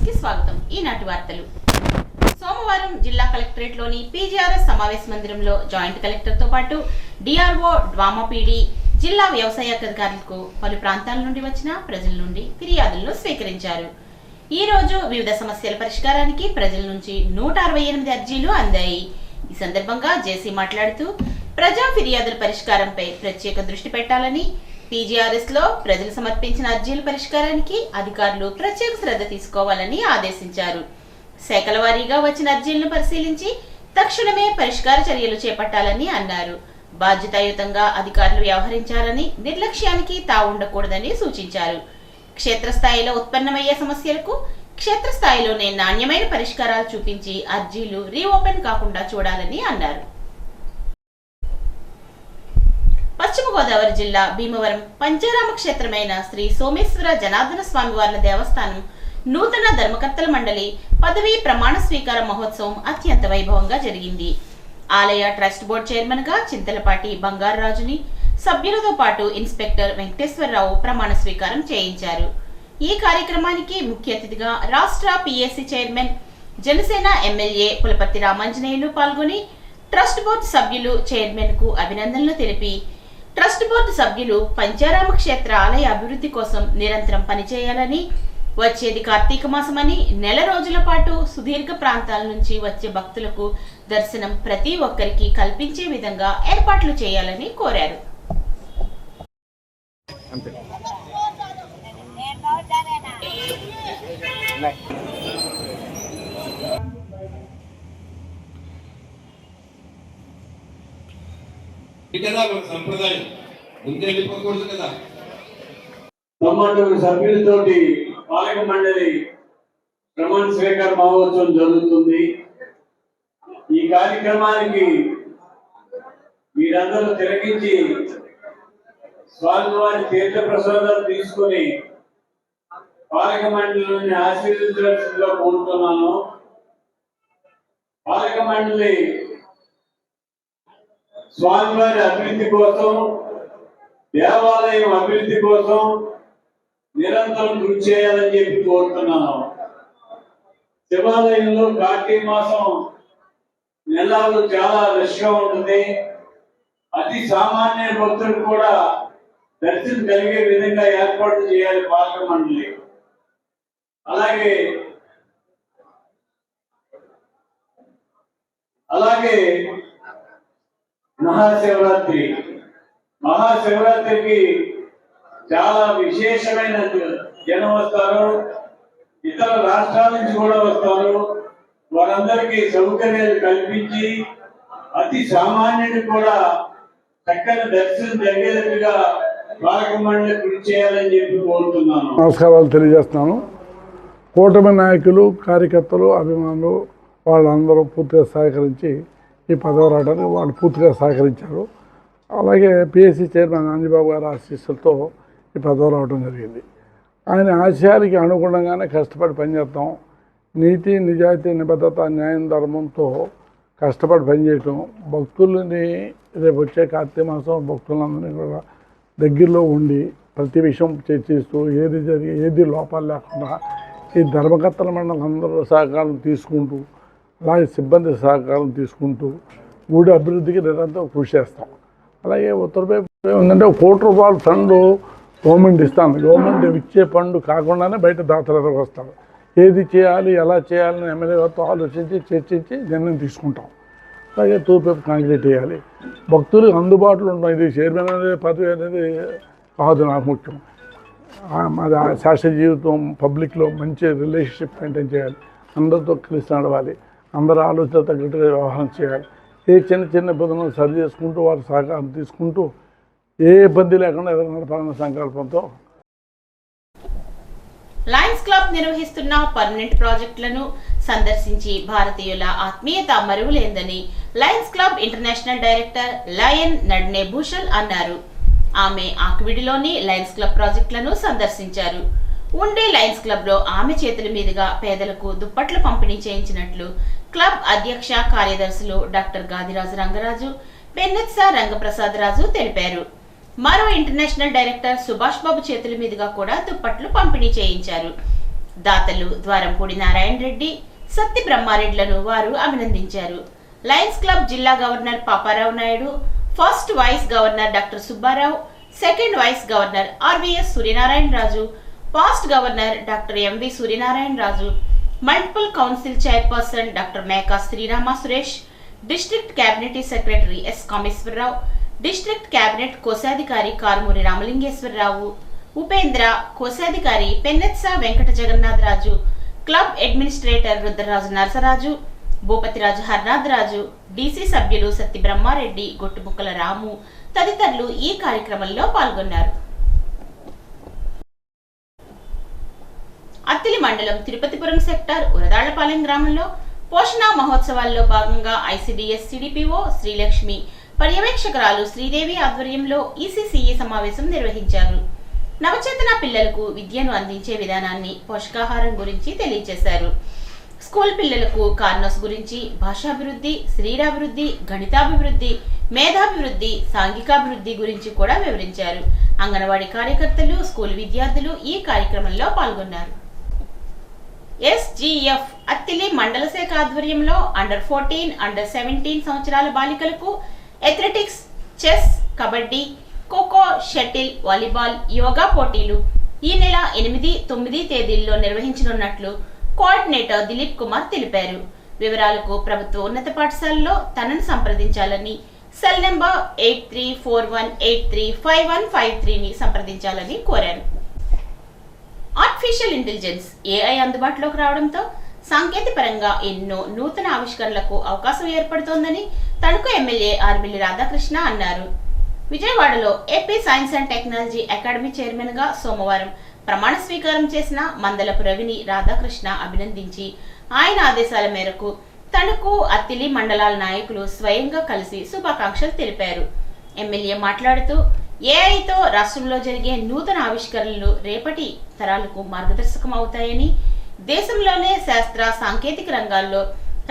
కి స్వాగతం. ఈనాటి వార్తలు. సోమవారం జిల్లా కలెక్టరేట్లోని పీజీఆర్ఎస్ సమావేశ మందిరంలో జాయింట్ కలెక్టర్తో పాటు డిఆర్ఓ, డ్వామా పీడీ, జిల్లా వ్యవసాయ అధికారులకు పలు ప్రాంతాల నుండి వచ్చిన ప్రజల నుండి ఫిర్యాదులను స్వీకరించారు. ఈ రోజు వివిధ సమస్యల పరిష్కారానికి ప్రజల నుంచి 168 అర్జీలు అందాయి. ఈ సందర్భంగా జేసీ మాట్లాడుతూ ప్రజా ఫిర్యాదుల పరిష్కారంపై ప్రత్యేక దృష్టి పెట్టాలని, పీజీఆర్ఎస్ లో ప్రజలు సమర్పించిన అర్జీల పరిష్కారానికి అధికారులు ప్రత్యేక శ్రద్ధ తీసుకోవాలని ఆదేశించారు. శాఖల వారీగా వచ్చిన అర్జీలను పరిశీలించి తక్షణమే పరిష్కార చర్యలు చేపట్టాలని అన్నారు. బాధ్యతాయుతంగా అధికారులు వ్యవహరించాలని, నిర్లక్ష్యానికి తావుండకూడదని సూచించారు. క్షేత్రస్థాయిలో ఉత్పన్నమయ్యే సమస్యలకు క్షేత్రస్థాయిలోనే నాణ్యమైన పరిష్కారాలు చూపించి అర్జీలు రీఓపెన్ కాకుండా చూడాలని అన్నారు. పశ్చిమ గోదావరి జిల్లా భీమవరం పంచారామ క్షేత్రమైన శ్రీ సోమేశ్వర జనార్దన స్వామి వార్ల దేవస్థానం నూతన ధర్మకర్తల మండలి పదవీ ప్రమాణ స్వీకార మహోత్సవం అత్యంత వైభవంగా జరిగింది. ఆలయ ట్రస్ట్ బోర్డు చైర్మన్ గా చింతలపాటి బంగారరాజుని, సభ్యులతో పాటు ఇన్స్పెక్టర్ వెంకటేశ్వరరావు ప్రమాణ స్వీకారం చేయించారు. ఈ కార్యక్రమానికి ముఖ్య అతిథిగా రాష్ట్ర PSC chairman, Janasena MLA Pulaparthi Ramanjaneyulu పాల్గొని ట్రస్ట్ బోర్డు సభ్యులు చైర్మన్ కు అభినందనలు తెలిపి, ట్రస్ట్ బోర్డు సభ్యులు పంచారామ క్షేత్ర ఆలయ అభివృద్ధి కోసం నిరంతరం పనిచేయాలని, వచ్చేది కార్తీక మాసమని నెల రోజుల పాటు సుదీర్ఘ ప్రాంతాల నుంచి వచ్చే భక్తులకు దర్శనం ప్రతి ఒక్కరికి కల్పించే విధంగా ఏర్పాట్లు చేయాలని కోరారు. సంప్రదాయం ముందే వెళ్ళిపోకూడదు కదా. తొమ్మిది సభ్యులతోటి పాలక మండలి ప్రమాణ స్వీకార మహోత్సవం జరుగుతుంది. ఈ కార్యక్రమానికి మీరందరూ తిలకించి స్వామివారి తీర్థ ప్రసాదాలు తీసుకుని పాలక మండలిని ఆశీర్వదించవలసిందిగా కోరుతున్నాను. పాలక మండలి స్వామివారి అభివృద్ధి కోసం, దేవాలయం అభివృద్ధి కోసం నిరంతరం కృషి చేయాలని చెప్పి కోరుతున్నాను. శివాలయంలో కార్తీక మాసం నెలలు చాలా రష్గా ఉంటుంది. అతి సామాన్య భక్తులకు కూడా దర్శనం కలిగే విధంగా ఏర్పాటు చేయాలి పాలక మండలి. అలాగే మహాశివరాత్రికి చాలా విశేషమైన జనం వస్తారు. ఇతర రాష్ట్రాల నుంచి కూడా వస్తారు. వారందరికీ సౌకర్యాలు కల్పించి అతి సామాన్యుడికి కూడా చక్కని దర్శనం జరిగేటట్టుగా పాలక మండలి కృషి చేయాలని చెప్పి కోరుతున్నాను. నమస్కారాలు తెలియజేస్తున్నాను. కూటమి నాయకులు, కార్యకర్తలు, అభిమానులు వాళ్ళందరూ పూర్తిగా సహకరించి ఈ పదవి రావడానికి వాళ్ళు పూర్తిగా సహకరించారు. అలాగే పిఎస్సి చైర్మన్ అంజబాబు గారి ఆశీస్సులతో ఈ పదవి రావడం జరిగింది. ఆయన ఆశయాలకి అనుగుణంగానే కష్టపడి పనిచేస్తాం. నీతి, నిజాయితీ, నిబద్ధత, న్యాయం, ధర్మంతో కష్టపడి పనిచేయటం, భక్తులని రేపు వచ్చే కార్తీక మాసం భక్తులందరినీ కూడా దగ్గరలో ఉండి ప్రతి విషయం చర్చిస్తూ ఏది లోపాలు లేకుండా ఈ ధర్మకర్తల మండలి అందరూ సహకారం తీసుకుంటూ, అలాగే సిబ్బంది సహకారం తీసుకుంటూ గుడి అభివృద్ధికి నిరంతరం కృషి చేస్తాం. అలాగే ఉత్తరప్రదేశ్ ఏంటంటే 1 కోటి రూపాయల ఫండ్ గవర్నమెంట్ ఇస్తాను. గవర్నమెంట్ ఇచ్చే ఫండ్ కాకుండానే బయట దాతలకు వస్తారు. ఏది చేయాలి, ఎలా చేయాలని ఎమ్మెల్యే గారితో ఆలోచించి చర్చించి నిర్ణయం తీసుకుంటాం. అలాగే తూర్పు కాంక్రీట్ వేయాలి, భక్తులకు అందుబాటులో ఉంటాం. ఇది చైర్మన్ అనేది పదవి అనేది కాదు నాకు ముఖ్యం. మాది శాస్త్ర జీవితం, పబ్లిక్లో మంచి రిలేషన్షిప్ మెయింటైన్ చేయాలి, అందరితో కలిసి నడవాలి, అందరూ ఆలోచన తగ్గట్టుగా వ్యవహారం చేయాలి. ఏ చిన్న చిన్న ఇబ్బందులను సరి చేసుకుంటూ వారి సహకారం తీసుకుంటూ ఏ ఇబ్బంది లేకుండా ఎదురు నడపాలన్న సంకల్పంతో లయన్స్ క్లబ్ నిర్వహిస్తున్న పర్మనెంట్ ప్రాజెక్టులను సందర్శించి భారతీయుల ఆత్మీయత మరువలేందని Lions Club International director Lion నడ్నే భూషల్ అన్నారు. ఆమె ఆకివిడిలోని లయన్స్ క్లబ్ ప్రాజెక్టులను సందర్శించారు. ఉండే లయన్స్ క్లబ్ లో ఆమె చేతుల మీదుగా పేదలకు దుప్పట్లు పంపిణీ చేయించినట్లు క్లబ్ అధ్యక్ష కార్యదర్శులు డాక్టర్ గాదిరాజు రంగరాజు, పెన్నెత్స రంగప్రసాద్ రాజు తెలిపారు. మరో ఇంటర్నేషనల్ డైరెక్టర్ సుభాష్ బాబు చేతుల మీదుగా కూడా దుప్పట్లు పంపిణీ చేయించారు. దాతలు ద్వారంపూడి నారాయణ రెడ్డి, సత్తి బ్రహ్మారెడ్లను వారు అభినందించారు. లయన్స్ క్లబ్ జిల్లా governor Paparao Naidu, first vice governor doctor Subbarao, second vice governor RVS Suryanarayana Raju, past governor doctor MV Suryanarayana Raju, multiple council chairperson doctor Meka Srirama Suresh, district cabinet secretary S Kameswararao, district cabinet కోశాధికారి కారుమూరి రామలింగేశ్వరరావు, ఉపేంద్ర, కోశాధికారి Pennetsa Venkata Jagannatharaju, club administrator Rudraraju Narasaraju, Bhupathiraju Harnatharaju, DC సభ్యులు సత్తి బ్రహ్మారెడ్డి, గొట్టుముక్కల రాము తదితరులు ఈ కార్యక్రమంలో పాల్గొన్నారు. అత్తిలి మండలం తిరుపతిపురం సెక్టార్ ఉరదాళ్లపాలెం గ్రామంలో పోషణ మహోత్సవాల్లో భాగంగా ఐసిడిఎస్ సిడిపిఓ శ్రీలక్ష్మి, పర్యవేక్షకురాలు శ్రీదేవి ఆధ్వర్యంలో ఈసీసీఈ సమావేశం నిర్వహించారు. నవచేతన పిల్లలకు విద్యను అందించే విధానాన్ని, పోషకాహారం గురించి తెలియజేశారు. స్కూల్ పిల్లలకు కార్నోస్ గురించి, భాషాభివృద్ధి, శరీరాభివృద్ధి, గణితాభివృద్ధి, మేధాభివృద్ధి, సాంఘికాభివృద్ధి గురించి కూడా వివరించారు. అంగన్వాడీ కార్యకర్తలు, స్కూల్ విద్యార్థులు ఈ కార్యక్రమంలో పాల్గొన్నారు. ఎస్జీఎఫ్ అత్తిలి మండల శాఖ ఆధ్వర్యంలో అండర్ 14, అండర్ 17 సంవత్సరాల బాలికలకు athletics, chess, kabaddi, kho kho, shuttle, volleyball, yoga పోటీలు ఈ నెల 8, 9 తేదీల్లో నిర్వహించనున్నట్లు కోఆర్డినేటర్ దిలీప్ కుమార్ తెలిపారు. వివరాలకు ప్రభుత్వ ఉన్నత పాఠశాలలో తనను సంప్రదించాలని, సెల్ నెంబర్ 8341835153ని సంప్రదించాలని కోరారు. ఆర్టిఫిషియల్ ఇంటెలిజెన్స్ ఏఐ అందుబాటులోకి రావడంతో సాంకేతిక పరంగా ఎన్నో నూతన ఆవిష్కరణలకు అవకాశం ఏర్పడుతోందని తణుకు ఎమ్మెల్యే ఆర్మిల్లి రాధాకృష్ణ అన్నారు. విజయవాడలో AP science and technology academy chairman గా సోమవారం ప్రమాణ స్వీకారం చేసిన మందలపు రవిని రాధాకృష్ణ అభినందించి ఆయన ఆదేశాల మేరకు తణుకు, అత్తిలి మండలాల నాయకులు స్వయంగా కలిసి శుభాకాంక్షలు తెలిపారు. ఎమ్మెల్యే మాట్లాడుతూ ఏఐతో రాష్ట్రంలో జరిగే నూతన ఆవిష్కరణలు రేపటి తరాలకు మార్గదర్శకం అవుతాయని, దేశంలోనే శాస్త్ర సాంకేతిక రంగాల్లో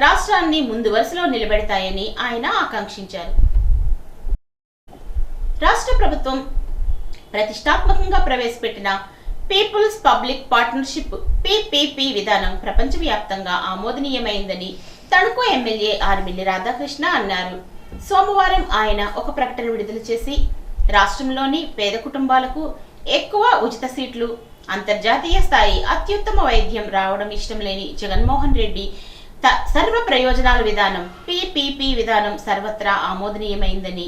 రాష్ట్రాన్ని ముందు వరుసలో నిలబెడతాయని ఆయన ఆకాంక్షించారు. రాష్ట్ర ప్రభుత్వం ప్రతిష్టాత్మకంగా ప్రవేశపెట్టిన పీపుల్స్ పబ్లిక్ పార్ట్నర్షిప్ PPP విధానం ప్రపంచవ్యాప్తంగా ఆమోదనీయమైందని తణుకు ఎమ్మెల్యే ఆర్మిల్లి రాధాకృష్ణ అన్నారు. సోమవారం ఆయన ఒక ప్రకటన విడుదల చేసి రాష్ట్రంలోని పేద కుటుంబాలకు ఎక్కువ ఉచిత సీట్లు, అంతర్జాతీయ స్థాయి అత్యుత్తమ వైద్యం రావడం ఇష్టం లేని జగన్మోహన్ రెడ్డి సర్వ ప్రయోజనాల విధానం PPP విధానం సర్వత్రా ఆమోదనీయమైందని,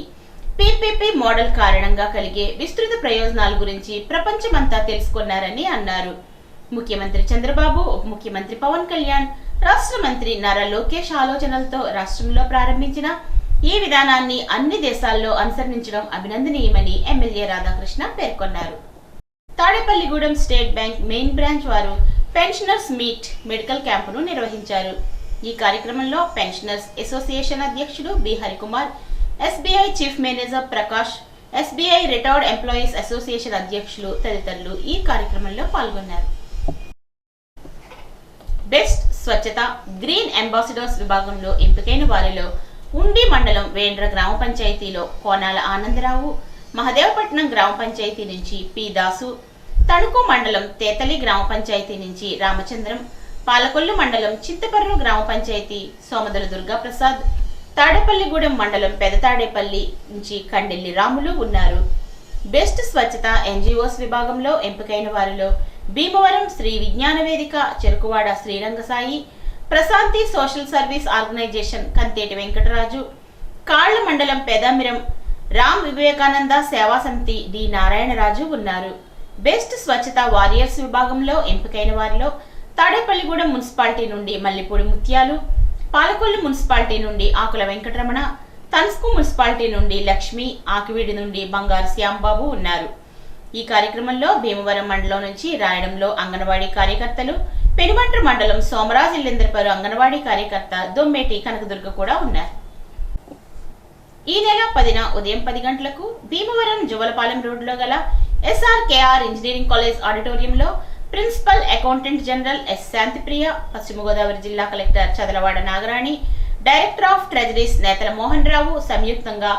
PPP మోడల్ కారణంగా కలిగే విస్తృత ప్రయోజనాల గురించి ప్రపంచమంతా తెలుసుకున్నారని అన్నారు. ముఖ్యమంత్రి చంద్రబాబు, ఉప ముఖ్యమంత్రి పవన్ కళ్యాణ్, రాష్ట్ర మంత్రి నారా లోకేష్ ఆలోచనలతో రాష్ట్రంలో ప్రారంభించిన ఈ విధానాన్ని అన్ని దేశాల్లో అనుసరించడం అభినందనీయమని ఎమ్మెల్యే రాధాకృష్ణ పేర్కొన్నారు. Tadepalligudem State Bank main branch వారు పెన్షనర్స్ మీట్ మెడికల్ క్యాంపును నిర్వహించారు. ఈ కార్యక్రమంలో పెన్షనర్స్ అసోసియేషన్ అధ్యక్షుడు B Harikumar, SBI chief manager Prakash, SBI retired employees association అధ్యక్షులు తదితరులు ఈ కార్యక్రమంలో పాల్గొన్నారు. బెస్ట్ స్వచ్ఛత గ్రీన్ అంబాసిడర్స్ విభాగంలో ఎంపికైన వారిలో ఉండి మండలం వేండ్ర గ్రామ పంచాయతీలో కోనాల ఆనందరావు, మహదేవపట్నం గ్రామ పంచాయతీ నుంచి పి దాసు, తణుకు మండలం తేతలి గ్రామ పంచాయతీ నుంచి రామచంద్రం, పాలకొల్లు మండలం చింతపర్రు గ్రామ పంచాయతీ సోమదల దుర్గాప్రసాద్, తాడేపల్లిగూడెం మండలం పెదతాడేపల్లి నుంచి కండెల్లి రాములు ఉన్నారు. బెస్ట్ స్వచ్ఛత NGOs విభాగంలో ఎంపికైన వారిలో Bhimavaram Sri Vignana Vedika, Cherukuvada Srirangasai, Prashanthi social service organization Kantheti Venkataraju, Kalla మండలం పెదామిరం రామ్ వివేకానంద సేవా సమితి డి నారాయణరాజు ఉన్నారు. బెస్ట్ స్వచ్ఛత వారియర్స్ విభాగంలో ఎంపికైన వారిలో తాడేపల్లిగూడెం మున్సిపాలిటీ నుండి మల్లిపూడి ముత్యాలు, పాలకొల్లు మున్సిపాలిటీ నుండి ఆకుల వెంకటరమణ, తన్స్కు మున్సిపాలిటీ నుండి లక్ష్మి, ఆకివీడి నుండి బంగారు శ్యాంబాబు ఉన్నారు. ఈ కార్యక్రమంలో భీమవరం మండలం నుంచి రాయడంలో అంగన్వాడీ కార్యకర్తలు, పెనుమంట్ర మండలం సోమరాజు ఇల్లేంద్రపరు అంగన్వాడీ కార్యకర్త దొమ్మేటి కనకదుర్గ కూడా ఉన్నారు. ఈ నెల 10న ఉదయం 10 గంటలకు భీమవరం జువలపాలెం రోడ్లో గల SRKR ఇంజనీరింగ్ కాలేజ్ ఆడిటోరియంలో principal accountant general S Shantipriya, పశ్చిమ గోదావరి జిల్లా collector Chadalavada Nagarani, director of treasuries Netala Mohan రావు సంయుక్తంగా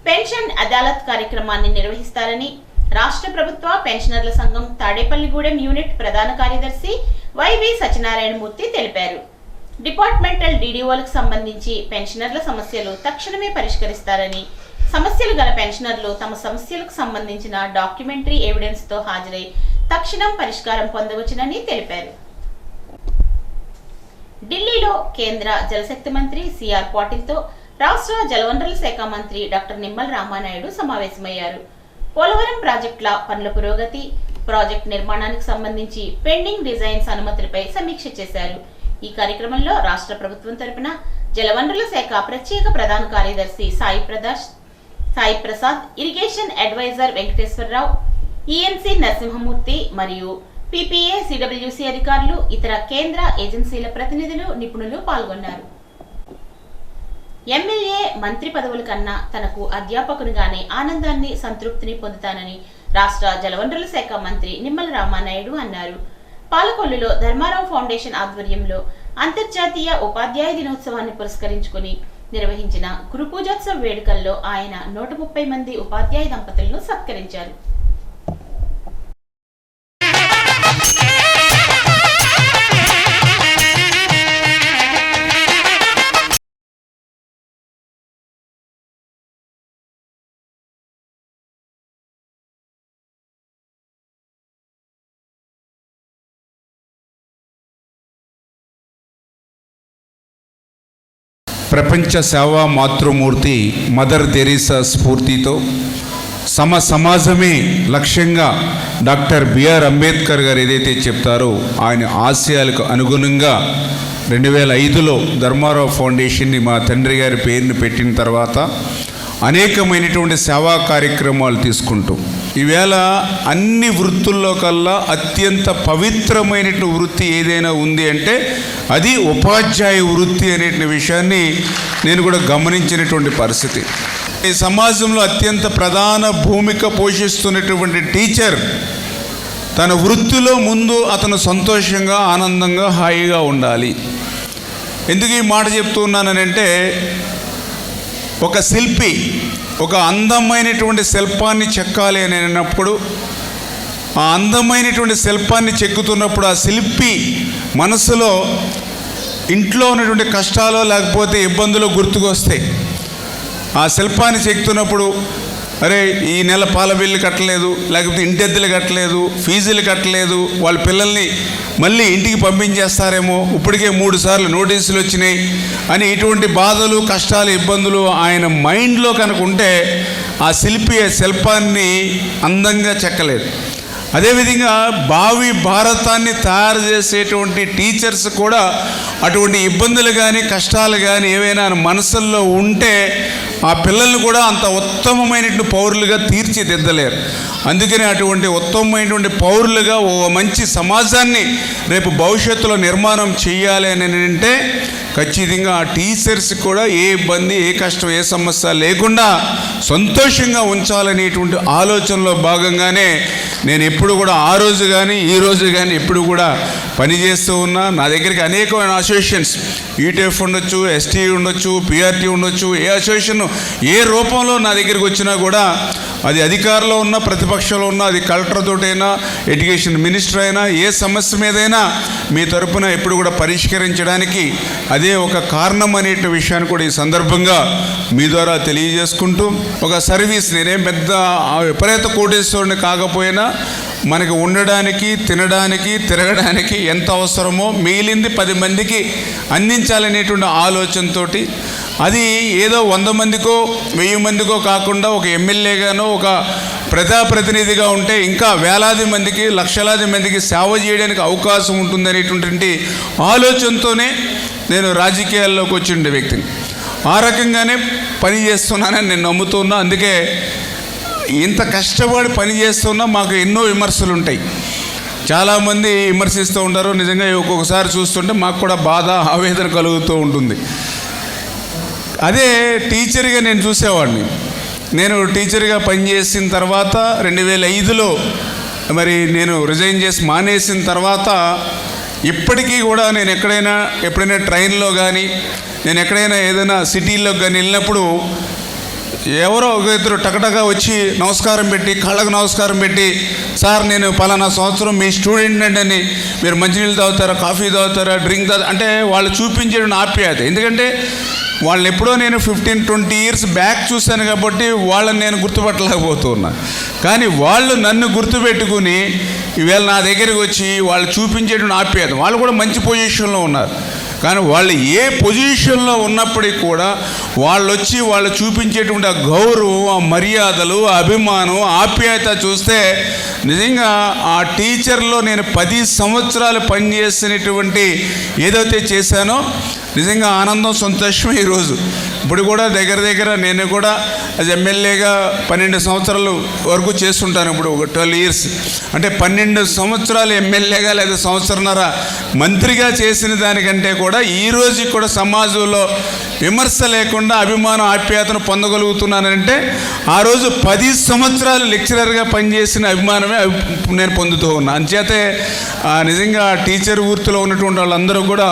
పెన్షన్ అదాలత్ కార్యక్రమాన్ని నిర్వహిస్తారని రాష్ట్ర ప్రభుత్వ పెన్షనర్ల సంఘం తాడేపల్లిగూడెం యూనిట్ ప్రధాన కార్యదర్శి వైవి సత్యనారాయణమూర్తి తెలిపారు. డిపార్ట్మెంటల్ డీడీఓలకు సంబంధించి పెన్షనర్ల సమస్యలు తక్షణమే పరిష్కరిస్తారని, సమస్యలు గల పెన్షనర్లు తమ సమస్యలకు సంబంధించిన డాక్యుమెంటరీ ఎవిడెన్స్ తో హాజరై తక్షణం పరిష్కారం పొందవచ్చునని తెలిపారు. ఢిల్లీలో కేంద్ర జలశక్తి మంత్రి సిఆర్ పాటిల్తో రాష్ట్ర జలవనరుల శాఖ మంత్రి డాక్టర్ నిమ్మల రామానాయుడు సమావేశమయ్యారు. పోలవరం ప్రాజెక్టుల పనుల పురోగతి, ప్రాజెక్టు నిర్మాణానికి సంబంధించి పెండింగ్ డిజైన్స్ అనుమతులపై సమీక్ష చేశారు. ఈ కార్యక్రమంలో రాష్ట్ర ప్రభుత్వం తరపున జలవనరుల శాఖ ప్రత్యేక ప్రధాన కార్యదర్శి Sai Prasad, irrigation adviser Venkateswara Rao, ENC Narasimhamurthy మరియు పీపీఏ సిడబ్ల్యూసీ అధికారులు, ఇతర కేంద్ర ఏజెన్సీల ప్రతినిధులు, నిపుణులు పాల్గొన్నారు. ఎమ్మెల్యే, మంత్రి పదవుల కన్నా తనకు అధ్యాపకునిగానే ఆనందాన్ని, సంతృప్తిని పొందుతానని రాష్ట్ర జలవనరుల శాఖ మంత్రి నిమ్మల రామానాయుడు అన్నారు. పాలకొల్లులో ధర్మారావు ఫౌండేషన్ ఆధ్వర్యంలో అంతర్జాతీయ ఉపాధ్యాయ దినోత్సవాన్ని పురస్కరించుకుని నిర్వహించిన గురుపూజోత్సవ వేడుకల్లో ఆయన 130 మంది ఉపాధ్యాయ దంపతులను సత్కరించారు. ప్రపంచ సేవా మాతృమూర్తి మదర్ తెరీసా స్ఫూర్తితో సమాజమే లక్ష్యంగా డాక్టర్ బిఆర్ అంబేద్కర్ గారు ఏదైతే చెప్తారో ఆయన ఆశయాలకు అనుగుణంగా 2005లో ధర్మారావు ఫౌండేషన్ని మా తండ్రి గారి పేరుని పెట్టిన తర్వాత అనేకమైనటువంటి సేవా కార్యక్రమాలు తీసుకుంటూ ఈవేళ అన్ని వృత్తుల్లో కల్లా అత్యంత పవిత్రమైనటువంటి వృత్తి ఏదైనా ఉంది అంటే అది ఉపాధ్యాయ వృత్తి అనే విషయాన్ని నేను కూడా గమనించినటువంటి పరిస్థితి. ఈ సమాజంలో అత్యంత ప్రధాన భూమిక పోషిస్తున్నటువంటి టీచర్ తన వృత్తిలో ముందు అతను సంతోషంగా, ఆనందంగా, హాయిగా ఉండాలి. ఎందుకు ఈ మాట చెప్తున్నానంటే, ఒక శిల్పి ఒక అందమైనటువంటి శిల్పాన్ని చెక్కాలి అని అన్నప్పుడు, ఆ అందమైనటువంటి శిల్పాన్ని చెక్కుతున్నప్పుడు ఆ శిల్పి మనసులో ఇంట్లో ఉన్నటువంటి కష్టాలు లేకపోతే ఇబ్బందులు గుర్తుకొస్తాయి. ఆ శిల్పాన్ని చెక్కుతున్నప్పుడు అరే ఈ నెల పాల బిల్లు కట్టలేదు, లేకపోతే ఇంటెద్దెలు కట్టలేదు, ఫీజులు కట్టలేదు, వాళ్ళ పిల్లల్ని మళ్ళీ ఇంటికి పంపించేస్తారేమో, ఇప్పటికే 3 సార్లు నోటీసులు వచ్చినాయి అని ఇటువంటి బాధలు, కష్టాలు, ఇబ్బందులు ఆయన మైండ్లో కనుక ఉంటే ఆ శిల్పి శిల్పాన్ని అందంగా చెక్కలేదు. అదేవిధంగా భావి భారతాన్ని తయారు చేసేటువంటి టీచర్స్ కూడా అటువంటి ఇబ్బందులు కానీ, కష్టాలు కానీ ఏవైనా మనసుల్లో ఉంటే ఆ పిల్లల్ని కూడా అంత ఉత్తమమైనటువంటి పౌరులుగా తీర్చిదిద్దలేరు. అందుకని అటువంటి ఉత్తమమైనటువంటి పౌరులుగా ఓ మంచి సమాజాన్ని రేపు భవిష్యత్తులో నిర్మాణం చేయాలి అని అంటే ఖచ్చితంగా ఆ టీచర్స్ కూడా ఏ ఇబ్బంది, ఏ కష్టం, ఏ సమస్య లేకుండా సంతోషంగా ఉంచాలనేటువంటి ఆలోచనలో భాగంగానే నేను ఎప్పుడు కూడా ఆ రోజు కానీ ఈ రోజు కానీ ఎప్పుడు కూడా పనిచేస్తూ ఉన్నా. నా దగ్గరికి అనేకమైన అసోసియేషన్స్, ఈటీఎఫ్ ఉండొచ్చు, ఎస్టీ ఉండొచ్చు, పిఆర్టీ ఉండొచ్చు, ఏ అసోసియేషన్ ఏ రూపంలో నా దగ్గరికి వచ్చినా కూడా అది అధికారంలో ఉన్నా, ప్రతిపక్షంలో ఉన్నా, అది కలెక్టర్ తోటైనా, ఎడ్యుకేషన్ మినిస్టర్ అయినా, ఏ సమస్య మీదైనా మీ తరపున ఎప్పుడు కూడా పరిష్కరించడానికి అదే ఒక కారణం అనే విషయాన్ని కూడా ఈ సందర్భంగా మీ ద్వారా తెలియజేసుకుంటూ, ఒక సర్వీస్, నేనేం పెద్ద విపరీత కోటేశ్వరుని కాకపోయినా మనకి ఉండడానికి, తినడానికి, తిరగడానికి ఎంత అవసరమో మిగిలింది 10 మందికి అందించాలనేటువంటి ఆలోచనతో, అది ఏదో 100 మందికో 1000 మందికో కాకుండా ఒక ఎమ్మెల్యేగానో ఒక ప్రజాప్రతినిధిగా ఉంటే ఇంకా వేలాది మందికి, లక్షలాది మందికి సేవ చేయడానికి అవకాశం ఉంటుందనేటువంటి ఆలోచనతోనే నేను రాజకీయాల్లోకి వచ్చిండే వ్యక్తిని. ఆ రకంగానే పని చేస్తున్నానని నేను నమ్ముతున్నా. అందుకే ఇంత కష్టపడి పని చేస్తున్నా మాకు ఎన్నో విమర్శలు ఉంటాయి, చాలామంది విమర్శిస్తూ ఉంటారు. నిజంగా ఒక్కొక్కసారి చూస్తుంటే మాకు కూడా బాధ, ఆవేదన కలుగుతూ ఉంటుంది. అదే టీచర్గా నేను చూసేవాడిని. నేను టీచర్గా పనిచేసిన తర్వాత 2005లో మరి నేను రిజైన్ చేసి మానేసిన తర్వాత ఇప్పటికీ కూడా నేను ఎప్పుడైనా ట్రైన్లో కానీ, నేను ఎక్కడైనా ఏదైనా సిటీల్లో కానీ వెళ్ళినప్పుడు ఎవరో ఒక ఇద్దరు టకటగా వచ్చి నమస్కారం పెట్టి కళ్ళకు నమస్కారం పెట్టి, సార్ నేను పలానా సంవత్సరం మీ స్టూడెంట్ అండి, మీరు మంచినీళ్ళు తాగుతారా, కాఫీ తాగుతారా, డ్రింక్ తాగుతారా అంటే వాళ్ళు చూపించడం ఆప్యాయత. ఎందుకంటే వాళ్ళని ఎప్పుడో నేను 15-20 ఇయర్స్ బ్యాక్ చూశాను కాబట్టి వాళ్ళని నేను గుర్తుపట్టలేకపోతున్నా. కానీ వాళ్ళు నన్ను గుర్తుపెట్టుకుని ఈవేళ నా దగ్గరికి వచ్చి వాళ్ళు చూపించేటువంటి ఆప్యాయత, వాళ్ళు కూడా మంచి పొజిషన్లో ఉన్నారు. కానీ వాళ్ళు ఏ పొజిషన్లో ఉన్నప్పటికీ కూడా వాళ్ళు వచ్చి వాళ్ళు చూపించేటువంటి ఆ గౌరవం, ఆ మర్యాదలు, ఆ అభిమానం, ఆప్యాయత చూస్తే నిజంగా ఆ టీచర్లో నేను 10 సంవత్సరాలు పనిచేసినటువంటి ఏదైతే చేశానో నిజంగా ఆనందం, సంతోషం ఈరోజు. ఇప్పుడు కూడా దగ్గర నేను కూడా అది ఎమ్మెల్యేగా 12 సంవత్సరాల వరకు చేస్తుంటాను. ఇప్పుడు 12 ఇయర్స్ అంటే 12 సంవత్సరాలు ఎమ్మెల్యేగా లేదా సంవత్సరన్నర మంత్రిగా చేసిన దానికంటే కూడా ఈరోజు కూడా సమాజంలో విమర్శ లేకుండా అభిమానం, ఆప్యాయతను పొందగలుగుతున్నానంటే ఆ రోజు 10 సంవత్సరాలు లెక్చరర్గా పనిచేసిన అభిమానమే నేను పొందుతూ ఉన్నా. అంచేతే నిజంగా టీచర్ వృత్తిలో ఉన్నటువంటి వాళ్ళందరూ కూడా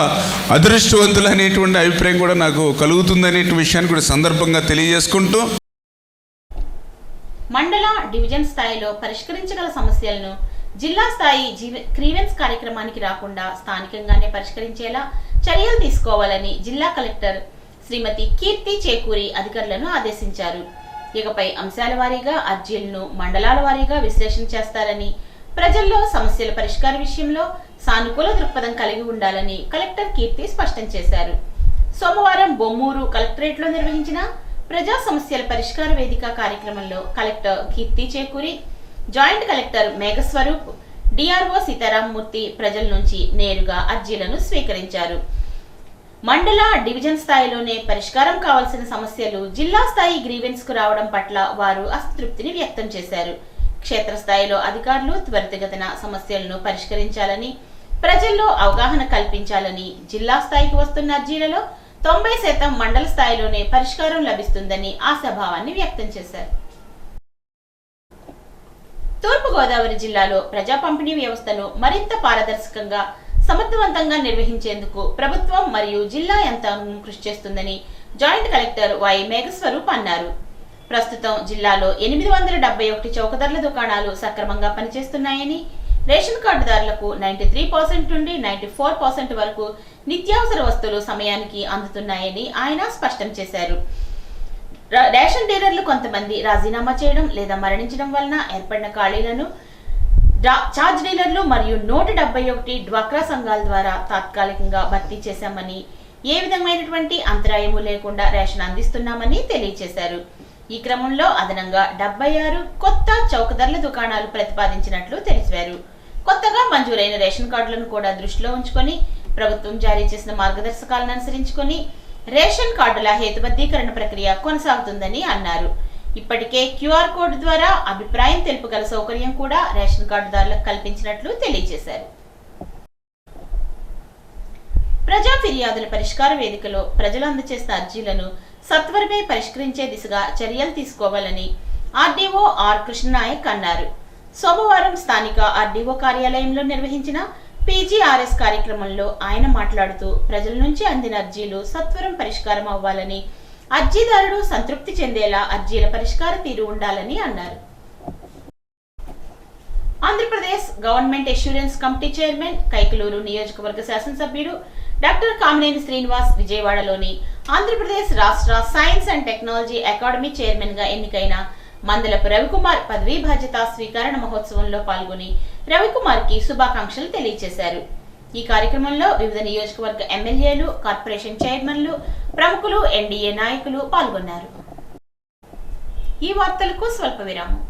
అదృష్టవంతులు అనేటువంటి అభిప్రాయం కూడా నాకు కలుగుతుందనే విషయాన్ని కూడా సందర్భంగా తెలియజేసుకుంటూ, మండల, డివిజన్ స్థాయిలో పరిష్కరించగల సమస్యలను జిల్లా స్థాయి గ్రీవెన్స్ కార్యక్రమానికి రాకుండా స్థానికంగానే పరిష్కరించేలా చర్యలు తీసుకోవాలని జిల్లా కలెక్టర్ శ్రీమతి కీర్తి చేకూరి అధికారులను ఆదేశించారు. ఇకపై అంశాల వారీగా అర్జీలను మండలాల వారీగా విశ్లేషణ చేస్తారని, ప్రజల్లో సమస్యల పరిష్కార విషయంలో సానుకూల దృక్పథం కలిగి ఉండాలని కలెక్టర్ కీర్తి స్పష్టం చేశారు. సోమవారం బొమ్మూరు కలెక్టరేట్లో నిర్వహించిన ప్రజా సమస్యల పరిష్కార వేదిక కార్యక్రమంలో collector Keerthi Chekuri, joint collector Meghaswaroop, DRO Seetharamamurthy ప్రజల నుంచి నేరుగా అర్జీలను స్వీకరించారు. మండల, డివిజన్ స్థాయిలోనే పరిష్కారం కావాల్సిన సమస్యలు జిల్లా స్థాయి గ్రీవెన్స్ కు రావడం పట్ల వారు అసంతృప్తిని వ్యక్తం చేశారు. క్షేత్రస్థాయిలో అధికారులు త్వరితగతిన సమస్యలను పరిష్కరించాలని, ప్రజల్లో అవగాహన కల్పించాలని, జిల్లా స్థాయికి వస్తున్న అర్జీలలో 90% మండల స్థాయిలోనే పరిష్కారం లభిస్తుందని ఆశాభావాన్ని వ్యక్తం చేశారు. తూర్పుగోదావరి జిల్లాలో ప్రజా పంపిణీ వ్యవస్థను మరింత పారదర్శకంగా, సమర్థవంతంగా నిర్వహించేందుకు ప్రభుత్వం మరియు జిల్లా యంత్రాంగం కృషి చేస్తుందని జాయింట్ కలెక్టర్ వై మేఘస్వరూప్ అన్నారు. ప్రస్తుతం జిల్లాలో 871 చౌకధరల దుకాణాలు సక్రమంగా పనిచేస్తున్నాయని, రేషన్ కార్డుదారులకు 93% నుండి 94% వరకు నిత్యావసర వస్తువులు సమయానికి అందుతున్నాయని ఆయన స్పష్టం చేశారు. రేషన్ డీలర్లు కొంతమంది రాజీనామా చేయడం లేదా మరణించడం వలన ఏర్పడిన ఖాళీలను ఛార్జ్ డీలర్లు మరియు 171 డ్వాక్రా సంఘాల ద్వారా తాత్కాలికంగా భర్తీ చేశామని, ఏ విధమైనటువంటి అంతరాయము లేకుండా రేషన్ అందిస్తున్నామని తెలియజేశారు. ఈ క్రమంలో అదనంగా 76 కొత్త చౌకధరల దుకాణాలు ప్రతిపాదించినట్లు తెలిపారు. కొత్తగా మంజూరైన రేషన్ కార్డులను కూడా దృష్టిలో ఉంచుకొని ప్రభుత్వం జారీ చేసిన మార్గదర్శకాలను అనుసరించుకొని రేషన్ కార్డుల హేతుబద్ధీకరణ ప్రక్రియ కొనసాగుతుందని అన్నారు. ఇప్పటికే QR కోడ్ ద్వారా అభిప్రాయం తెలుపగల సౌకర్యం కూడా రేషన్ కార్డుదారులకు కల్పించినట్లు తెలియజేశారు. ప్రజా ఫిర్యాదుల పరిష్కార వేదికలో ప్రజలు అందజేసిన అర్జీలను సత్వరమే పరిష్కరించే దిశగా చర్యలు తీసుకోవాలని ఆర్డీఓ ఆర్ కృష్ణనాయక్ అన్నారు. సోమవారం స్థానిక ఆర్డీఓ కార్యాలయంలో నిర్వహించిన PGRS కార్యక్రమంలో ఆయన మాట్లాడుతూ, ప్రజల నుంచి అందిన అర్జీలు సత్వరం పరిష్కారం అవ్వాలని, అర్జీదారుడు సంతృప్తి చెందేలా అర్జీల పరిష్కార తీరు ఉండాలని అన్నారు. Andhra Pradesh government assurance committee chairman, Kaikaluru నియోజకవర్గ శాసనసభ్యుడు డాక్టర్ కామినేని శ్రీనివాస్ విజయవాడలోని ఆంధ్రప్రదేశ్ రాష్ట్ర science and technology academy chairman గా ఎన్నికైన మందలపు రవికుమార్ పదవీ బాధ్యత స్వీకరణ మహోత్సవంలో పాల్గొని రవికుమార్ కి శుభాకాంక్షలు తెలియజేశారు. ఈ కార్యక్రమంలో వివిధ నియోజకవర్గ ఎమ్మెల్యేలు, కార్పొరేషన్ చైర్మన్లు, ప్రముఖులు, NDA నాయకులు పాల్గొన్నారు. ఈ వార్తలకు స్వల్ప విరామం.